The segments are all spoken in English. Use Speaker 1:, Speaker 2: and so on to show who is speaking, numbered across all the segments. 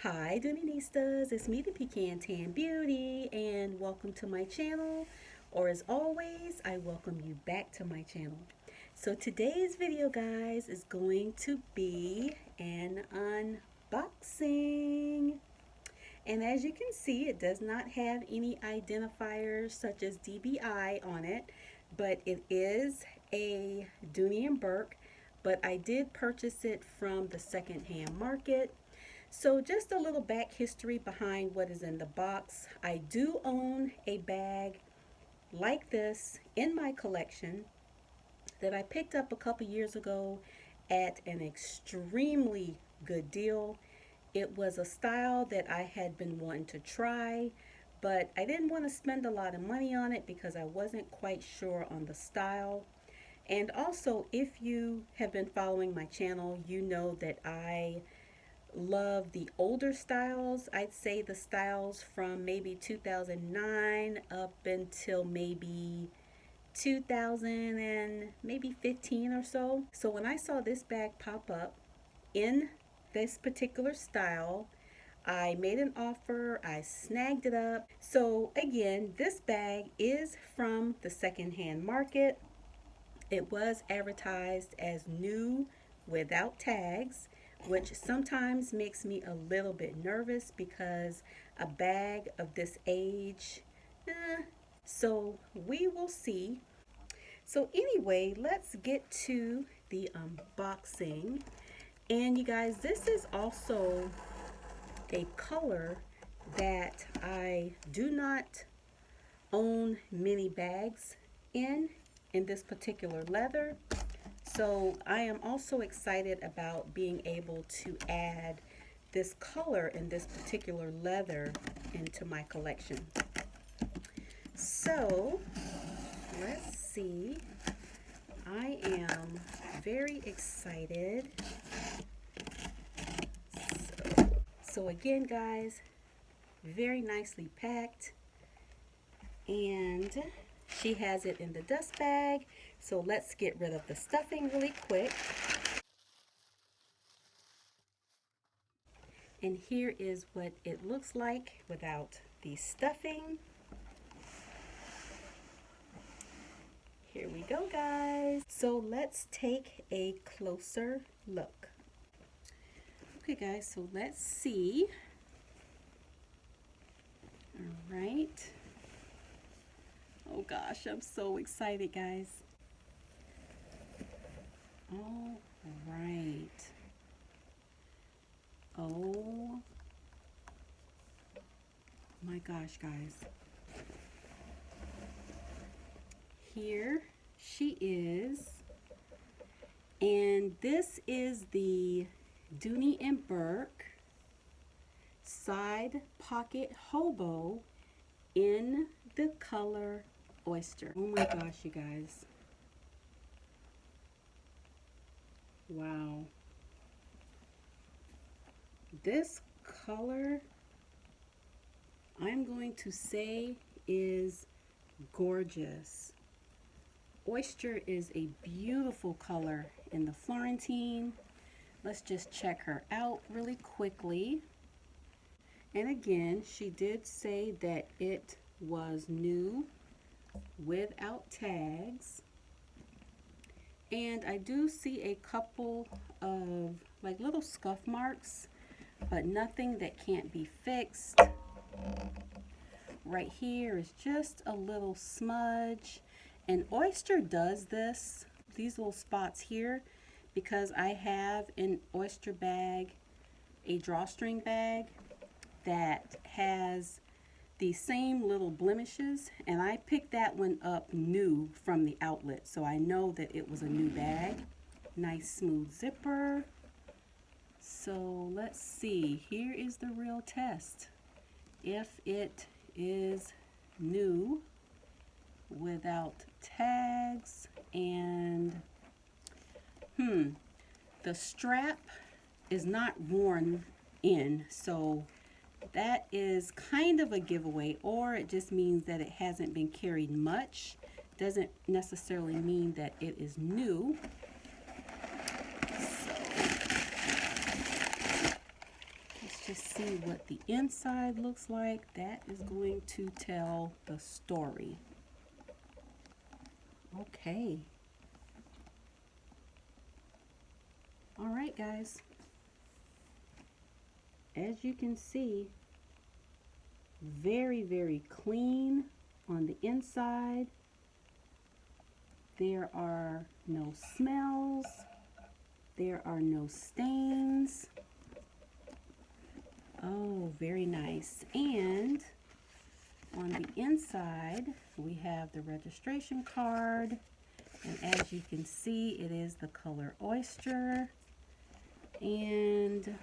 Speaker 1: Hi Doonieistas, it's me the Pecan Tan Beauty and welcome to my channel, or as always I welcome you back to my channel. So today's video guys is going to be an unboxing, and as you can see it does not have any identifiers such as DBI on it, but it is a Dooney Bourke, but I did purchase it from the secondhand market. So just a little back history behind what is in the box. I do own a bag like this in my collection that I picked up a couple years ago at an extremely good deal. It was a style that I had been wanting to try, but I didn't want to spend a lot of money on it because I wasn't quite sure on the style. And also, if you have been following my channel, you know that I love the older styles. I'd say the styles from maybe 2009 up until maybe 2000 and maybe 15 or so. So when I saw this bag pop up in this particular style, I made an offer, I snagged it up. So again, this bag is from the secondhand market. It was advertised as new without tags, which sometimes makes me a little bit nervous because a bag of this age, so we will see. So anyway, let's get to the unboxing. And you guys, this is also a color that I do not own many bags in this particular leather. So I am also excited about being able to add this color in this particular leather into my collection. So let's see. I am very excited. So again guys, very nicely packed, and she has it in the dust bag. So let's get rid of the stuffing really quick. And here is what it looks like without the stuffing. Here we go guys. So let's take a closer look. Okay guys, so let's see. All right. Oh gosh, I'm so excited guys. All right. Oh my gosh, guys. Here she is. And this is the Dooney Bourke side pocket hobo in the color oyster. Oh my gosh, you guys. Wow. This color, I'm going to say, is gorgeous. Oyster is a beautiful color in the Florentine. Let's just check her out really quickly. And again, she did say that it was new without tags. And I do see a couple of like little scuff marks, but nothing that can't be fixed. Right here is just a little smudge. And Oyster does this, these little spots here, because I have an Oyster bag, a drawstring bag, that has the same little blemishes, and I picked that one up new from the outlet, so I know that it was a new bag. Nice smooth zipper. So let's see, here is the real test. If it is new without tags, and the strap is not worn in, so that is kind of a giveaway, or it just means that it hasn't been carried much. Doesn't necessarily mean that it is new. So let's just see what the inside looks like. That is going to tell the story. Okay. All right, guys. As you can see, very, very clean on the inside. There are no smells. There are no stains. Oh, very nice. And on the inside, we have the registration card. And as you can see, it is the color oyster. And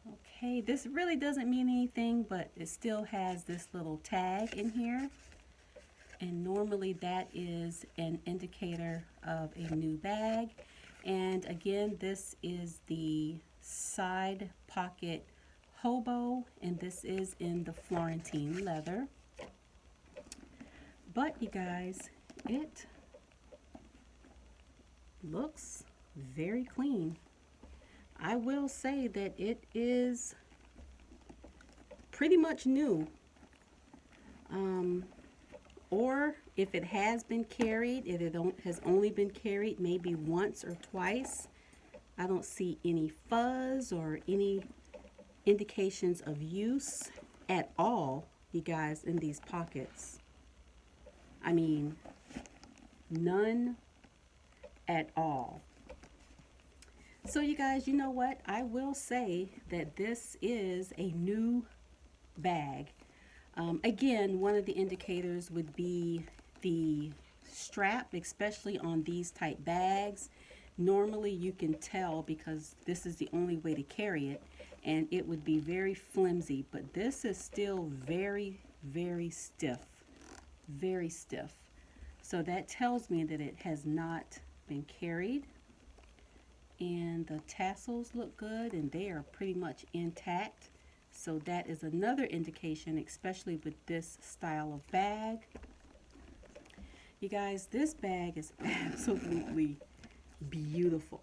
Speaker 1: okay, this really doesn't mean anything, but it still has this little tag in here. And normally that is an indicator of a new bag. And again, this is the side pocket Hobo, and this is in the Florentine leather. But you guys, it looks very clean. I will say that it is pretty much new. Or if it has been carried, if it has only been carried maybe once or twice, I don't see any fuzz or any indications of use at all, you guys, in these pockets. I mean, none at all. So you guys, you know what? I will say that this is a new bag. Again, one of the indicators would be the strap, especially on these type bags. Normally you can tell because this is the only way to carry it, and it would be very flimsy, but this is still very, very stiff. Very stiff. So that tells me that it has not been carried. And the tassels look good and they are pretty much intact. So that is another indication, especially with this style of bag. You guys, this bag is absolutely beautiful.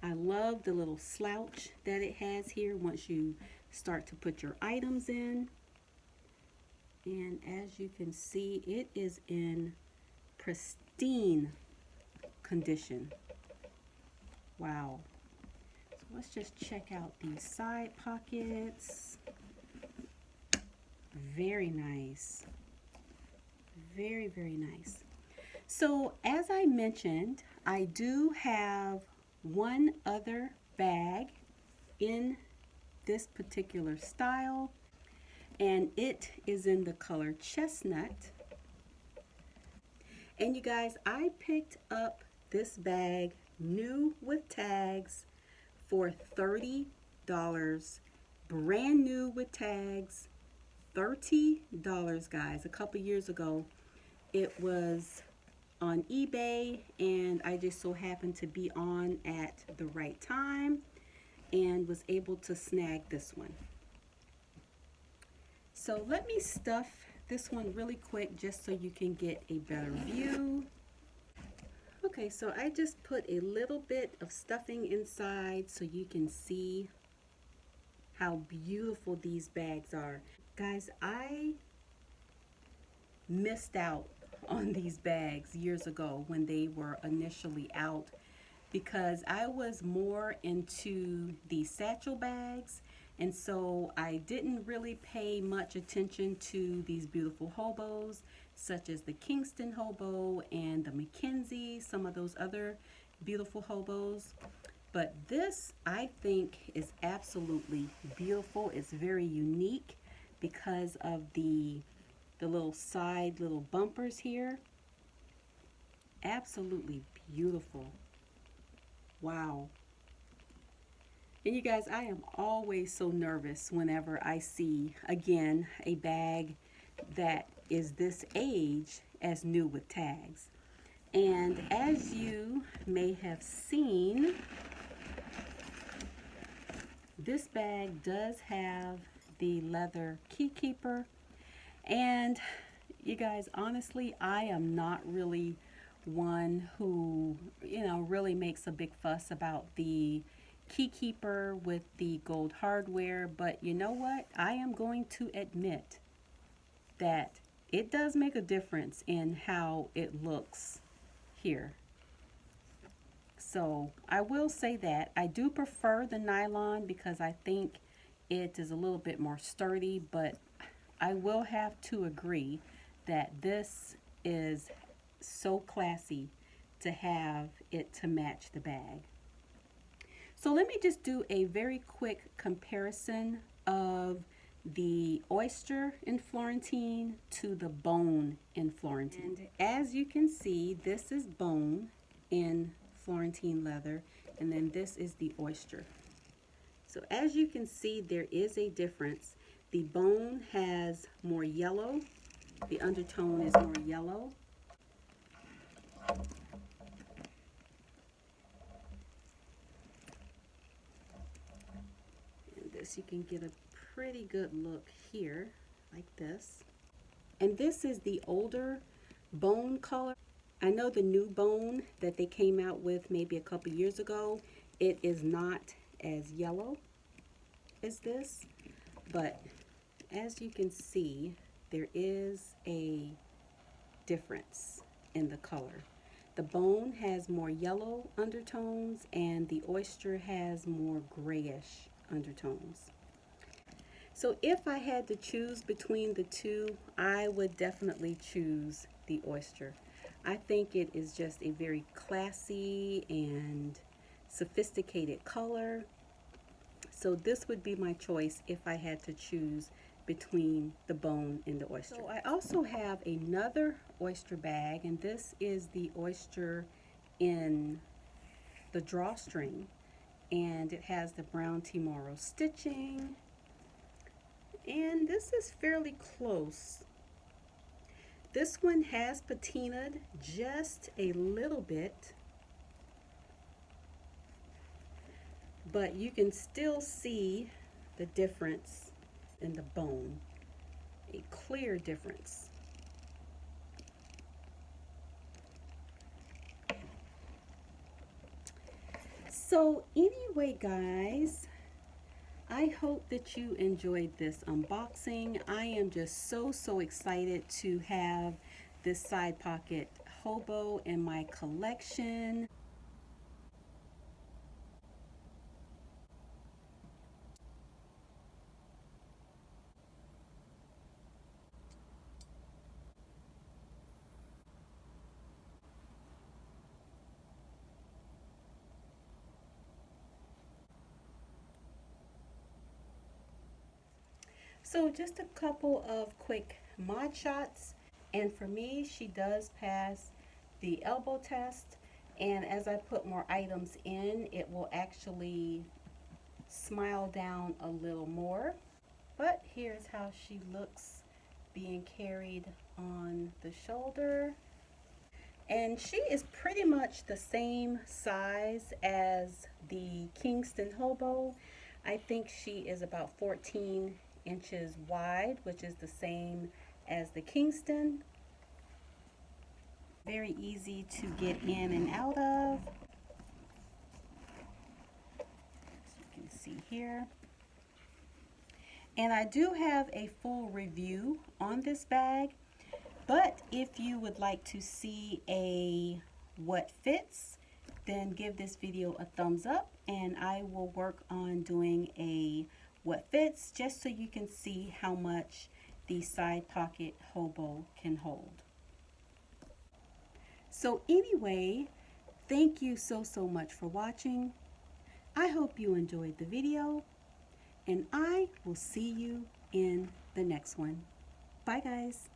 Speaker 1: I love the little slouch that it has here once you start to put your items in. And as you can see, it is in pristine condition. Wow. So let's just check out these side pockets. Very nice. Very, very nice. So as I mentioned, I do have one other bag in this particular style, and it is in the color chestnut. And you guys, I picked up this bag new with tags for $30, brand new with tags, $30, guys. A couple years ago it was on eBay, and I just so happened to be on at the right time and was able to snag this one. So let me stuff this one really quick just so you can get a better view. Okay, so I just put a little bit of stuffing inside so you can see how beautiful these bags are. Guys, I missed out on these bags years ago when they were initially out because I was more into the satchel bags, and so I didn't really pay much attention to these beautiful hobos such as the Kingston Hobo and the Mackenzie, some of those other beautiful hobos. But this, I think, is absolutely beautiful. It's very unique because of the little side little bumpers here. Absolutely beautiful. Wow. And you guys, I am always so nervous whenever I see, again, a bag that is this age as new with tags. And as you may have seen, this bag does have the leather key keeper. And you guys, honestly, I am not really one who, really makes a big fuss about the key keeper with the gold hardware, but you know what? I am going to admit that it does make a difference in how it looks here. So I will say that I do prefer the nylon because I think it is a little bit more sturdy, but I will have to agree that this is so classy to have it to match the bag. So let me just do a very quick comparison of the oyster in Florentine to the bone in Florentine. And as you can see, this is bone in Florentine leather, and then this is the oyster. So as you can see, there is a difference. The bone has more yellow. The undertone is more yellow. And this, you can get a pretty good look here, like this. And this is the older bone color. I know the new bone that they came out with maybe a couple years ago, it is not as yellow as this, but as you can see, there is a difference in the color. The bone has more yellow undertones and the oyster has more grayish undertones. So if I had to choose between the two, I would definitely choose the oyster. I think it is just a very classy and sophisticated color. So this would be my choice if I had to choose between the bone and the oyster. So I also have another oyster bag, and this is the oyster in the drawstring, and it has the brown Timoro stitching, and this is fairly close. This one has patinaed just a little bit, but you can still see the difference in the bone, a clear difference. So anyway, guys, I hope that you enjoyed this unboxing. I am just so excited to have this side pocket hobo in my collection. So just a couple of quick mod shots, and for me, she does pass the elbow test, and as I put more items in, it will actually smile down a little more. But here's how she looks being carried on the shoulder. And she is pretty much the same size as the Kingston Hobo. I think she is about 14 inches wide, which is the same as the Kingston. Very easy to get in and out of. As you can see here. And I do have a full review on this bag, but if you would like to see a what fits, then give this video a thumbs up, and I will work on doing a what fits just so you can see how much the side pocket hobo can hold. So anyway, thank you so much for watching. I hope you enjoyed the video, and I will see you in the next one. Bye guys.